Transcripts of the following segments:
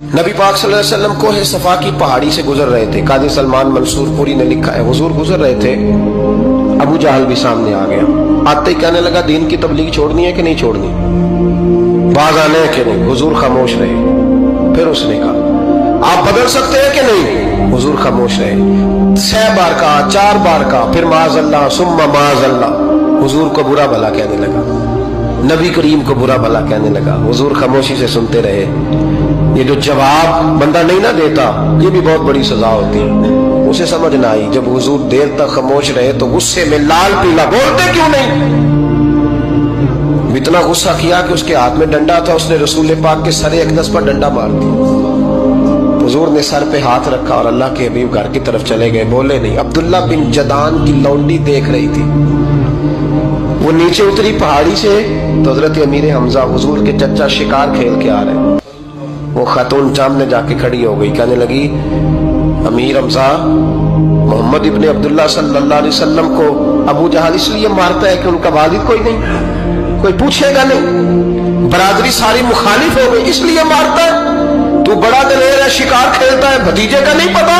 नबी पाक सल्लल्लाहु अलैहि वसल्लम कोहे सफा की पहाड़ी से गुजर रहे थे। काजी सलमान मंसूर पुरी ने लिखा है, हुजूर गुजर रहे थे, अबू जहल भी सामने आ गया। आते ही कहने लगा, दीन की तबलीग छोड़नी है कि नहीं छोड़नी, बाज आने है कि नहीं। हुजूर खामोश रहे। फिर उसने कहा, आप बदल सकते हैं कि नहीं। हुजूर खामोश रहे। 6 बार कहा, 4 बार कहा, फिर माज़अल्लाह सुम्मा माज़अल्लाह। हुजूर को बुरा भला कहने लगा, नबी करीम को बुरा भला कहने लगा। हुजूर खामोशी से सुनते रहे। ये जो जवाब बंदा नहीं ना देता, ये भी बहुत बड़ी सजा होती है। उसे समझ ना आई, जब हुजूर देर तक खामोश रहे तो गुस्से में लाल पीला, बोलते क्यों नहीं। इतना गुस्सा किया कि उसके हाथ में डंडा था, उसने रसूल पाक के सरे अक़दस पर डंडा मार दिया। हुजूर ने सर पे हाथ रखा और अल्लाह के हबीब घर की तरफ चले गए, बोले नहीं। अब्दुल्ला बिन जदान की लौंडी देख रही थी, वो नीचे उतरी पहाड़ी से तो हजरत अमीर हमजा हुजूर के चचा शिकार खेल के आ रहे। वो खातून सामने जाके खड़ी हो गई, कहने लगी, अमीर हमजा मोहम्मद इब्ने अब्दुल्ला सल्लल्लाहु अलैहि वसल्लम को अबू जहल इसलिए मारता है कि उनका वालिद कोई नहीं, कोई पूछेगा नहीं, बरादरी सारी मुखालिफ हो गई इसलिए मारता है। तू बड़ा दलेर है, शिकार खेलता है, भतीजे का नहीं पता।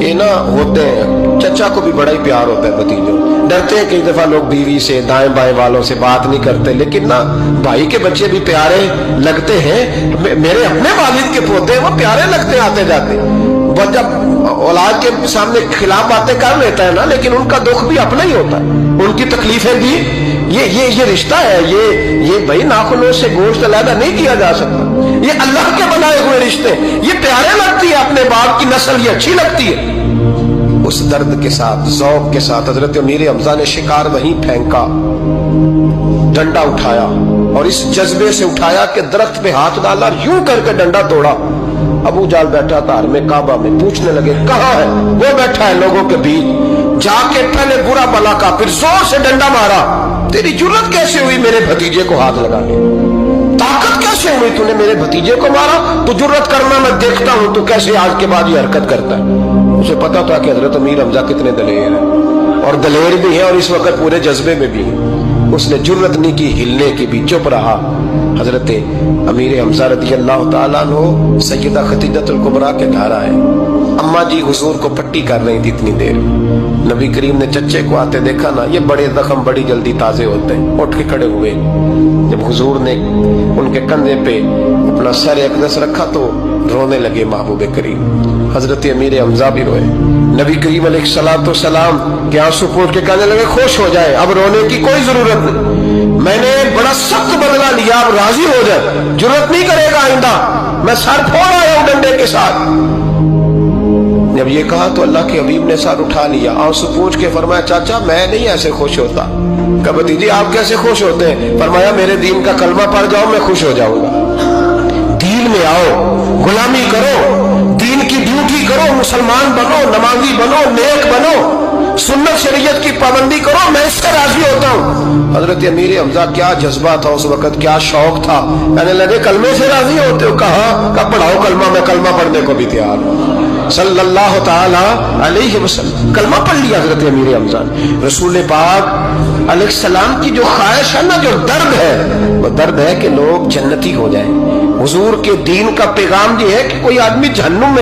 ये ना होते हैं, चचा को भी बड़ा ही प्यार होता है भतीजों। डरते हैं कई दफा लोग बीवी से, दाएं बाएं वालों से बात नहीं करते, लेकिन ना भाई के बच्चे भी प्यारे लगते हैं। मेरे अपने वालिद के पोते वो प्यारे लगते आते जाते। वो जब औलाद के सामने खिलाफ बातें कर लेता है ना, लेकिन उनका दुख भी अपना ही होता है, उनकी तकलीफें भी। ये रिश्ता है, ये भाई नाखूनों से गोश्त अलग नहीं किया जा सकता। ये अल्लाह के बनाए हुए रिश्ते, ये प्यारे लगती है, अपने बाप की नस्ल ये अच्छी लगती है। उस दर्द के साथ, ज़ौक़ के साथ हजरत अमीर हमजा ने शिकार वहीं फेंका, डंडा उठाया और इस जज्बे से उठाया कि दरख्त पे हाथ डाला, यूं करके डंडा तोड़ा। अबू जाल बैठा था हर में काबा में, पूछने लगे कहाँ है। वो बैठा है लोगों के बीच। जाके पहले बुरा भला का, फिर जोर से डंडा मारा। तेरी जुर्रत कैसे हुई मेरे भतीजे को हाथ लगाने, ताकत कैसे हुई तूने मेरे भतीजे को मारा। तू जुर्रत करना मैं देखता हूं, तू कैसे आज के बाद ये हरकत करता है। उसे पता था कि हजरत अमीर हमजा कितने दलेर हैं, और दलेर भी है और इस वक्त पूरे जज्बे में भी है। उसने जुर्रत नहीं की हिलने की भी, चुप रहा। हजरत अमीर हमजा रज़ी अल्लाह ताला अन्हु सैयदा खदीजतुल कुबरा के घर आए। अम्मा जी हुजूर को पट्टी कर रही थी इतनी देर। नबी करीम ने चच्चे को आते देखा ना, ये बड़े जख्म बड़ी जल्दी ताजे होते हैं। उठ के खड़े हुए। जब हुजूर ने उनके कंधे पे अपना सर अक़दस रखा तो रोने लगे महबूब करीम। हजरत अमीर हमजा भी रोए। नबी करीम अलैहिस्सलाम के आंसू पोंछ के कहने लगे, खुश हो जाए, अब रोने की कोई जरूरत नहीं, मैंने बड़ा सख्त बदला लिया, अब राजी हो जाए, जरूरत नहीं करेगा आइंदा, मैं सर फोड़ आया हूं डंडे के साथ। जब ये कहा तो अल्लाह के हबीब ने सर उठा लिया, आंसू पोंछ के फरमाया, चाचा मैं नहीं ऐसे खुश होता। कहा भतीजी आप कैसे खुश होते हैं। फरमाया, मेरे दीन का कलमा पढ़ जाओ मैं खुश हो जाऊंगा। दीन में आओ, गुलामी करो, दीन की ड्यूटी करो, मुसलमान बनो, नमाजी बनो, नेक बनो, सुन्नत शरीयत की पाबंदी करो, मैं इससे राजी होता हूँ। हजरत अमीर हमजा क्या जज्बा था उस वक्त, क्या शौक था। कहने लगे कलमे से राजी होते हो। कहा पढ़ाओ कलमा, मैं कलमा पढ़ने को भी तैयार हूँ। सल्लल्लाहु ताला अलैहि वसल्लम कलमा पढ़ लिया हजरत अमीर हमजा। रसूल पाक अलैहिस्सलाम की जो ख्वाहिश है ना, जो दर्द है, वो दर्द है कि लोग जन्नती हो जाएं। हुजूर के दीन का पैगाम ये है कि कोई आदमी जहन्नुम में